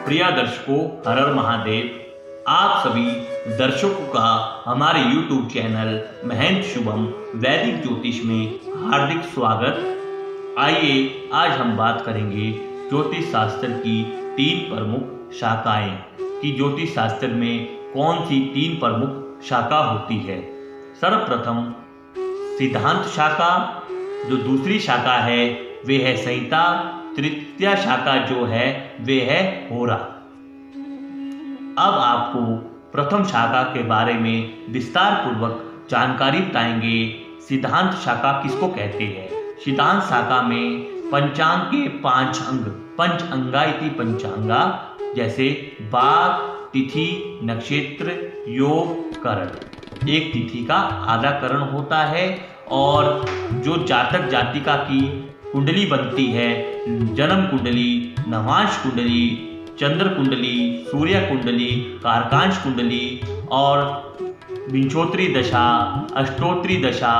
प्रिय दर्शकों, हर हर महादेव। आप सभी दर्शकों का हमारे YouTube चैनल महंत शुभम वैदिक ज्योतिष में हार्दिक स्वागत। आइए आज हम बात करेंगे ज्योतिष शास्त्र की 3 प्रमुख शाखाएं कि ज्योतिष शास्त्र में कौन सी 3 प्रमुख शाखा होती है। सर्वप्रथम सिद्धांत शाखा, जो दूसरी शाखा है वे है संहिता, तृतीय शाखा जो है वे है होरा। अब आपको प्रथम शाखा के बारे में विस्तार पूर्वक जानकारी बताएंगे। सिद्धांत शाखा किसको कहते हैं? सिद्धांत शाखा में पंचांग के 5 अंग, पंच अंगा इति पंचांगा, जैसे वार, तिथि, नक्षत्र, योग, करण। एक तिथि का आधा करण होता है और जो जातक जातिका की कुंडली बनती है, जन्म कुंडली, नवांश कुंडली, चंद्र कुंडली, सूर्य कुंडली, कारकांश कुंडली और विंशोत्तरी दशा, अष्टोत्तरी दशा,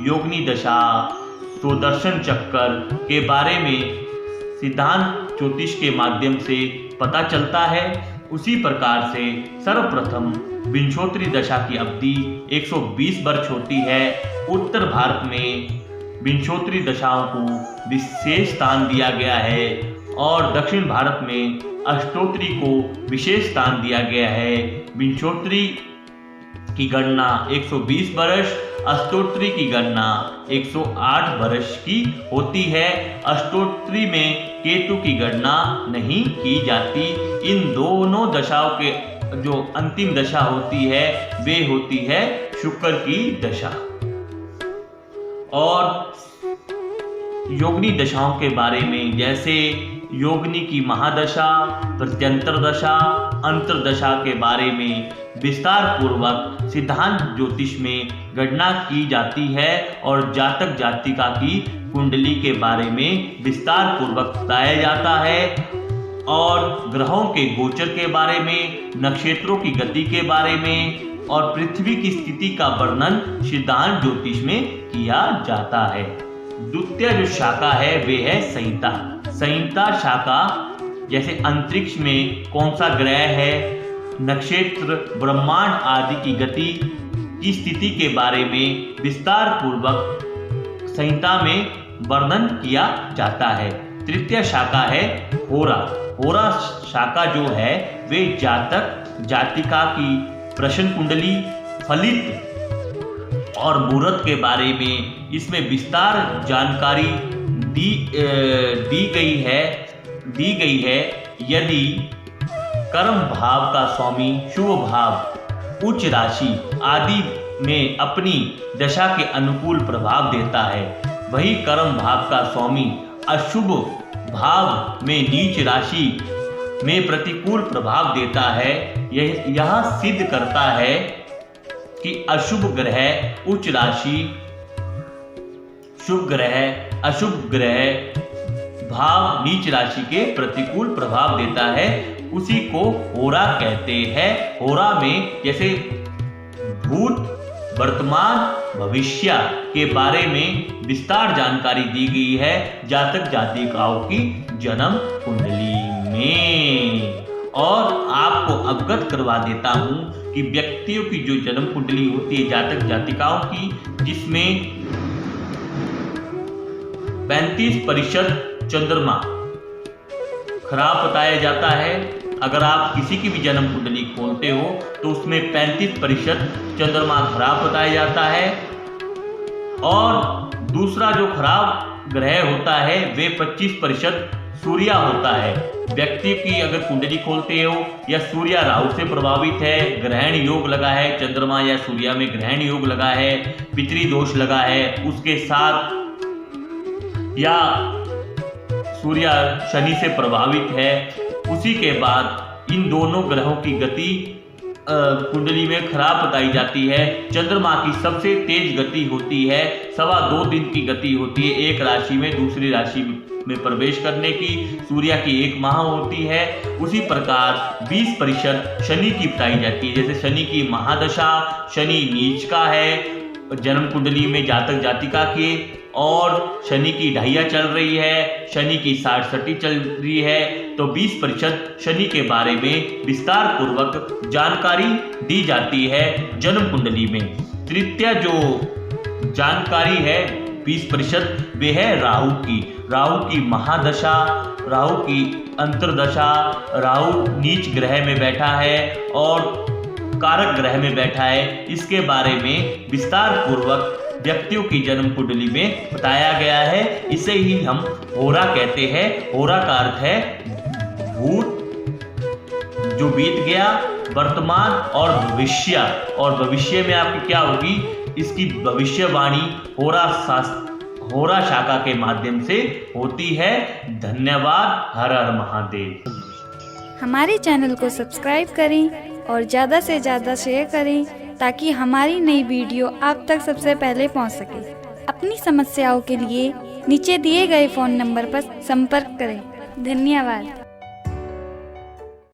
योगिनी दशा, सुदर्शन चक्कर के बारे में सिद्धांत ज्योतिष के माध्यम से पता चलता है। उसी प्रकार से सर्वप्रथम विंशोत्तरी दशा की अवधि 120 वर्ष होती है। उत्तर भारत में विंशोत्तरी दशाओं को विशेष स्थान दिया गया है और दक्षिण भारत में अष्टोत्तरी को विशेष स्थान दिया गया है। विंशोत्तरी की गणना 120 वर्ष, अष्टोत्तरी की गणना 108 वर्ष की होती है। अष्टोत्तरी में केतु की गणना नहीं की जाती। इन दोनों दशाओं के जो अंतिम दशा होती है वे होती है शुक्र की दशा। और योगिनी दशाओं के बारे में, जैसे योगिनी की महादशा, प्रत्यंतर दशा, अंतरदशा के बारे में विस्तार पूर्वक सिद्धांत ज्योतिष में गणना की जाती है और जातक जातिका की कुंडली के बारे में विस्तार पूर्वक बताया जाता है। और ग्रहों के गोचर के बारे में, नक्षत्रों की गति के बारे में और पृथ्वी की स्थिति का वर्णन सिद्धांत ज्योतिष में किया जाता है। द्वितीय जो शाखा है वे है संहिता। संहिता शाखा जैसे अंतरिक्ष में कौन सा ग्रह है, नक्षत्र, ब्रह्मांड आदि की गति की स्थिति के बारे में विस्तार पूर्वक संहिता में वर्णन किया जाता है। तृतीय शाखा है होरा। होरा शाखा जो है वे जातक जातिका की प्रश्न कुंडली, फलित और मुहूर्त के बारे में इसमें विस्तार जानकारी दी गई है। यदि कर्म भाव का स्वामी शुभ भाव, उच्च राशि आदि में अपनी दशा के अनुकूल प्रभाव देता है, वही कर्म भाव का स्वामी अशुभ भाव में नीच राशि में प्रतिकूल प्रभाव देता है। यह सिद्ध करता है कि अशुभ ग्रह उच्च राशि, शुभ ग्रह अशुभ ग्रह भाव नीच राशि के प्रतिकूल प्रभाव देता है। उसी को होरा कहते हैं। होरा में जैसे भूत, वर्तमान, भविष्य के बारे में विस्तार जानकारी दी गई है जातक जातिकाओं की जन्म कुंडली में। और आपको अवगत करवा देता हूं कि व्यक्तियों की जो जन्म कुंडली होती है जातक जातिकाओं की, जिसमें 35% चंद्रमा खराब बताया जाता है। अगर आप किसी की भी जन्म कुंडली खोलते हो तो उसमें 35% चंद्रमा खराब बताया जाता है। और दूसरा जो खराब ग्रह होता है वे 25% सूर्य होता है। व्यक्ति की अगर कुंडली खोलते हो या सूर्य राहु से प्रभावित है, ग्रहण योग लगा है, चंद्रमा या सूर्य में ग्रहण योग लगा है, पितृ दोष लगा है, उसके साथ या सूर्य शनि से प्रभावित है, उसी के बाद इन दोनों ग्रहों की गति कुंडली में खराब बताई जाती है। चंद्रमा की सबसे तेज गति होती है, 2.25 दिन की गति होती है एक राशि में दूसरी राशि में प्रवेश करने की। सूर्य की 1 माह होती है। उसी प्रकार 20% शनि की बताई जाती है। जैसे शनि की महादशा, शनि नीच का है जन्म कुंडली में जातक जातिका के, और शनि की ढैया चल रही है, शनि की 60 चल रही है, तो 20% शनि के बारे में विस्तार पूर्वक जानकारी दी जाती है जन्म कुंडली में। तृतीय जो जानकारी है 20% वे है राहु की महादशा, राहु की अंतर्दशा। राहु नीच ग्रह में बैठा है और कारक ग्रह में बैठा है। इसके बारे में विस्तार पूर्वक व्यक्तियों की जन्म कुंडली में बताया गया है। इसे ही हम होरा कहते हैं। होरा का अर्थ है भूत, जो बीत गया, वर्तमान और भविष्य। और भविष्य में आपकी क्या होगी, इसकी भविष्यवाणी होरा शाखा के माध्यम से होती है। धन्यवाद। हर हर महादेव। हमारे चैनल को सब्सक्राइब करें और ज़्यादा से ज़्यादा शेयर करें ताकि हमारी नई वीडियो आप तक सबसे पहले पहुंच सके। अपनी समस्याओं के लिए नीचे दिए गए फ़ोन नंबर पर संपर्क करें। धन्यवाद।